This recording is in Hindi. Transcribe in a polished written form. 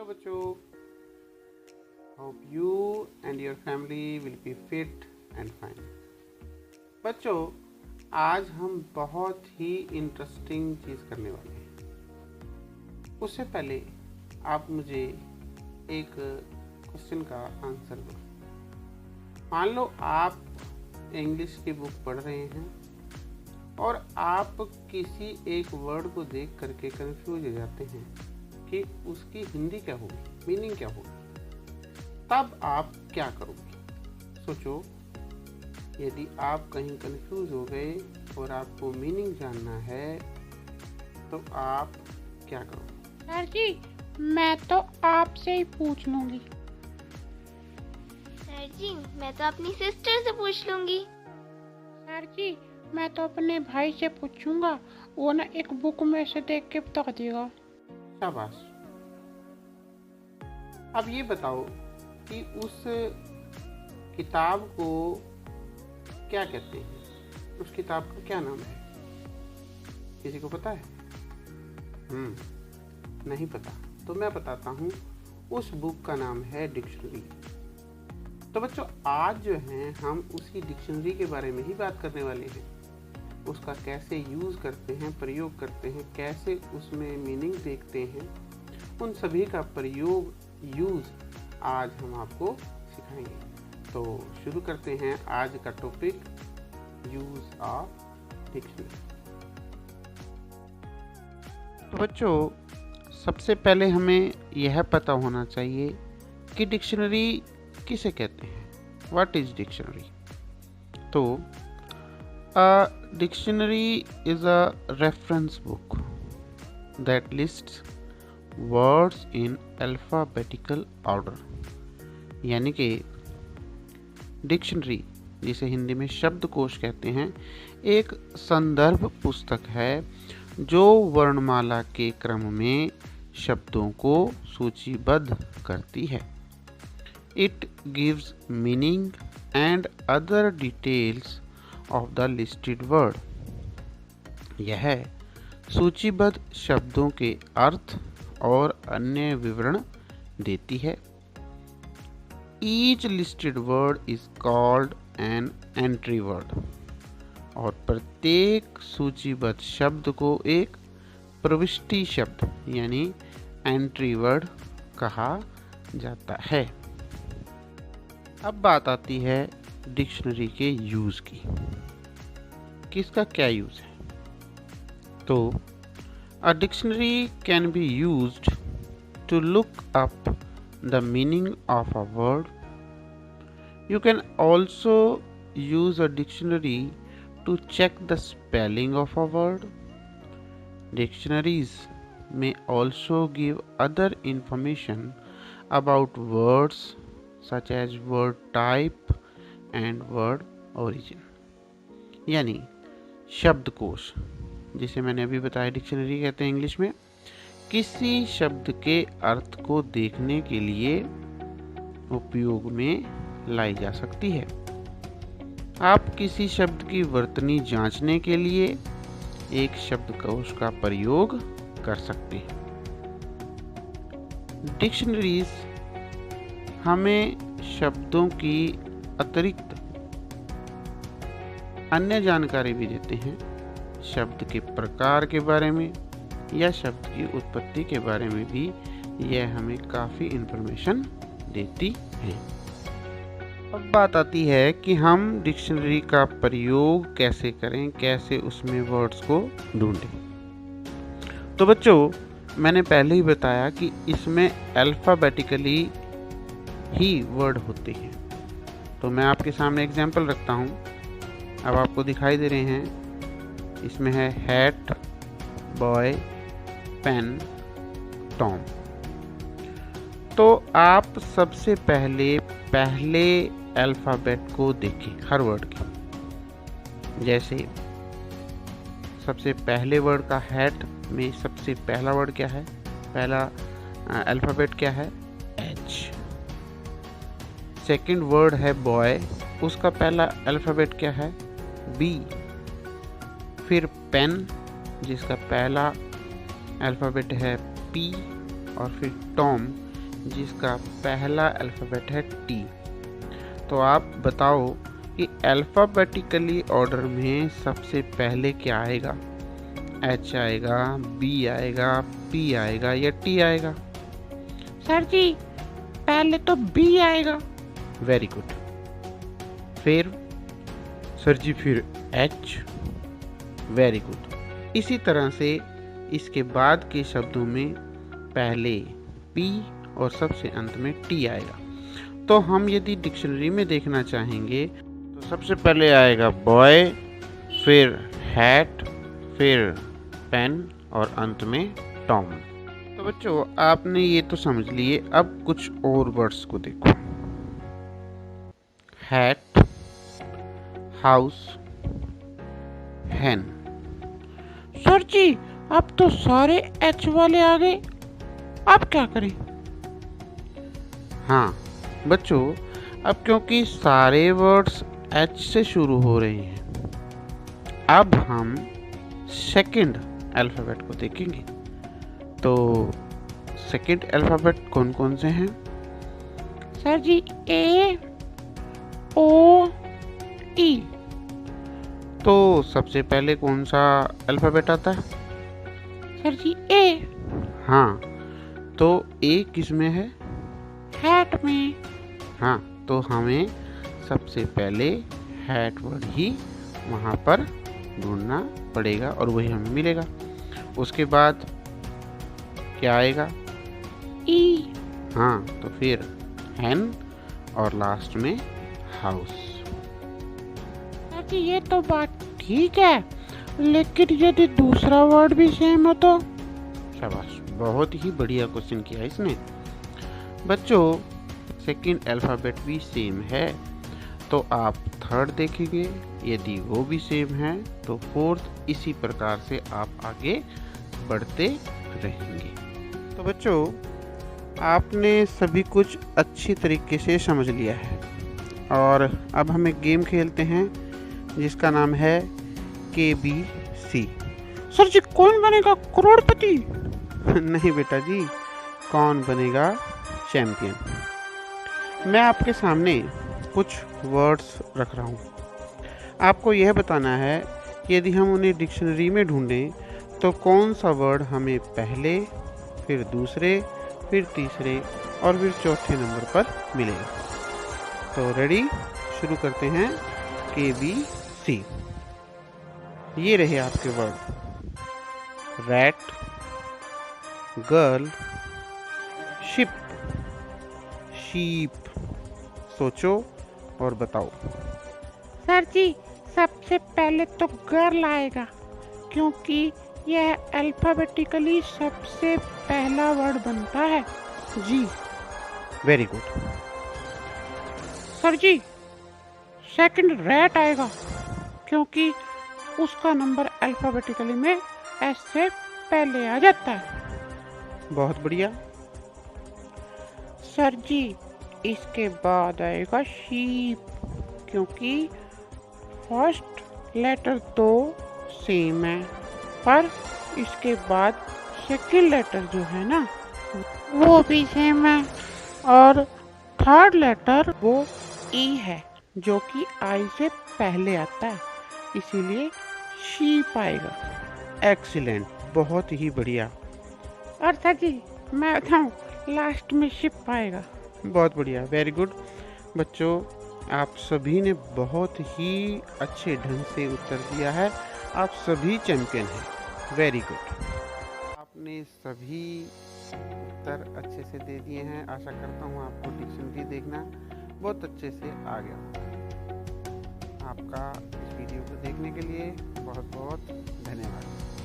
Hello बच्चों, hope you and your family will be fit and fine. बच्चों, आज हम बहुत ही इंटरेस्टिंग चीज़ करने वाले हैं। उससे पहले आप मुझे एक क्वेश्चन का आंसर दो। मान लो आप इंग्लिश की बुक पढ़ रहे हैं और आप किसी एक वर्ड को देख करके कंफ्यूज हो जाते हैं कि उसकी हिंदी क्या होगी, मीनिंग क्या होगी। तब आप क्या करोगे? सोचो, यदि आप कहीं कंफ्यूज हो गए और आपको मीनिंग जानना है तो आप क्या करोगे? सर जी, मैं तो आपसे ही पूछ लूंगी। सर जी, मैं तो अपनी सिस्टर से पूछ लूंगी। सर जी, मैं तो अपने भाई से पूछूंगा, वो ना एक बुक में से देख के बता देगा। शाबाश। अब ये बताओ कि उस किताब को क्या कहते हैं? उस किताब का क्या नाम है? किसी को पता है? नहीं पता तो मैं बताता हूँ। उस बुक का नाम है डिक्शनरी। तो बच्चों, आज जो है हम उसी डिक्शनरी के बारे में ही बात करने वाले हैं। उसका कैसे यूज़ करते हैं, प्रयोग करते हैं, कैसे उसमें मीनिंग देखते हैं, उन सभी का प्रयोग, यूज़ आज हम आपको सिखाएंगे। तो शुरू करते हैं आज का टॉपिक, यूज़ ऑफ डिक्शनरी। तो बच्चों, सबसे पहले हमें यह पता होना चाहिए कि डिक्शनरी किसे कहते हैं। What is dictionary? तो a dictionary is a reference book that lists words in alphabetical order। यानी कि डिक्शनरी, जिसे हिंदी में शब्दकोश कहते हैं, एक संदर्भ पुस्तक है जो वर्णमाला के क्रम में शब्दों को सूचीबद्ध करती है। It gives meaning and other details of the listed word। यह सूचीबद्ध शब्दों के अर्थ और अन्य विवरण देती है। Each listed word is called an entry word। और प्रत्येक सूचीबद्ध शब्द को एक प्रविष्टि शब्द यानी एंट्री वर्ड कहा जाता है। अब बात आती है डिक्शनरी के यूज़ की। किसका क्या यूज़ है? तो a dictionary can be used to look up the meaning of a word. You can also use a dictionary to check the spelling of a word. Dictionaries may also give other information about words such as word type and word origin। यानी शब्दकोश, जिसे मैंने अभी बताया डिक्शनरी कहते हैं इंग्लिश में, किसी शब्द के अर्थ को देखने के लिए उपयोग में लाई जा सकती है। आप किसी शब्द की वर्तनी जांचने के लिए एक शब्दकोश का प्रयोग कर सकते हैं। डिक्शनरीज हमें शब्दों की अतिरिक्त अन्य जानकारी भी देते हैं। शब्द के प्रकार के बारे में या शब्द की उत्पत्ति के बारे में भी यह हमें काफ़ी इन्फॉर्मेशन देती है। अब बात आती है कि हम डिक्शनरी का प्रयोग कैसे करें, कैसे उसमें वर्ड्स को ढूंढें। तो बच्चों, मैंने पहले ही बताया कि इसमें अल्फ़ाबेटिकली ही वर्ड होते हैं। तो मैं आपके सामने एग्जाम्पल रखता हूँ। अब आपको दिखाई दे रहे हैं, इसमें है हैट, बॉय, पेन, टॉम। तो आप सबसे पहले अल्फ़ाबेट को देखें हर वर्ड के। जैसे सबसे पहले वर्ड का हैट में सबसे पहला वर्ड क्या है? पहला अल्फ़ाबेट क्या है? H। सेकंड वर्ड है बॉय, उसका पहला अल्फ़ाबेट क्या है? B। फिर पेन, जिसका पहला अल्फ़ाबेट है P, और फिर टॉम, जिसका पहला अल्फ़ाबेट है टी। तो आप बताओ कि अल्फ़ाबेटिकली ऑर्डर में सबसे पहले क्या आएगा? एच आएगा, बी आएगा, पी आएगा या टी आएगा? सर जी, पहले तो बी आएगा। Very good. फिर सर जी फिर एच। Very good. इसी तरह से इसके बाद के शब्दों में पहले पी और सबसे अंत में टी आएगा। तो हम यदि डिक्शनरी में देखना चाहेंगे तो सबसे पहले आएगा बॉय, फिर हैट, फिर पेन और अंत में टॉम। तो बच्चों आपने ये तो समझ लिए, अब कुछ और वर्ड्स को देखो। हैट, हाउस, हैन। सर जी, अब तो सारे एच वाले आ गए, अब क्या करें? हाँ बच्चों, अब क्योंकि सारे वर्ड्स एच से शुरू हो रहे हैं, अब हम सेकंड अल्फ़ाबेट को देखेंगे। तो सेकंड अल्फ़ाबेट कौन कौन से हैं? सर जी, ए, ओ, ई। तो सबसे पहले कौन सा अल्फ़ाबेट आता है? सर जी, ए। हाँ, तो ए किस में है? हैट में। हाँ, तो हमें सबसे पहले हैट वर्ड ही वहाँ पर ढूंढना पड़ेगा और वही हमें मिलेगा। उसके बाद क्या आएगा? ई। हाँ, तो फिर हैन और लास्ट में हाउस। सर जी, ये तो बात ठीक है, लेकिन यदि दूसरा वर्ड भी सेम हो तो? शाबाश, बहुत ही बढ़िया क्वेश्चन किया इसने। बच्चों सेकंड अल्फ़ाबेट भी सेम है, तो आप थर्ड देखेंगे, यदि वो भी सेम है तो फोर्थ, इसी प्रकार से आप आगे बढ़ते रहेंगे। तो बच्चों आपने सभी कुछ अच्छी तरीके से समझ लिया है और अब हम एक गेम खेलते हैं जिसका नाम है KBC। सर जी, कौन बनेगा करोड़पति? नहीं बेटा जी, कौन बनेगा चैंपियन। मैं आपके सामने कुछ वर्ड्स रख रहा हूँ, आपको यह बताना है कि यदि हम उन्हें डिक्शनरी में ढूंढें तो कौन सा वर्ड हमें पहले, फिर दूसरे, फिर तीसरे और फिर चौथे नंबर पर मिलेगा। तो रेडी, शुरू करते हैं KBC। ये रहे आपके word: rat, girl, ship, sheep. सोचो और बताओ। सर जी, सबसे पहले तो गर्ल आएगा, क्योंकि यह अल्फाबेटिकली सबसे पहला वर्ड बनता है। जी। Very good. सर जी, सेकंड रैट आएगा, क्योंकि उसका नंबर अल्फाबेटिकली में एस से पहले आ जाता है। बहुत बढ़िया। सर जी, इसके बाद आएगा शीप, क्योंकि फर्स्ट लेटर तो सेम है, पर इसके बाद सेकंड लेटर जो है ना वो भी सेम है, और थर्ड लेटर वो ई है जो कि आई से पहले आता है, इसीलिए शीप आएगा। एक्सीलेंट, बहुत ही बढ़िया। और सर जी, मैं बताऊँ, लास्ट में शिप आएगा। बहुत बढ़िया, वेरी गुड। बच्चों आप सभी ने बहुत ही अच्छे ढंग से उत्तर दिया है, आप सभी चैंपियन हैं। Very good. आपने सभी उत्तर अच्छे से दे दिए हैं। आशा करता हूँ आपको डिक्शनरी देखना बहुत अच्छे से आ गया होगा। आपका इस वीडियो को देखने के लिए बहुत बहुत धन्यवाद।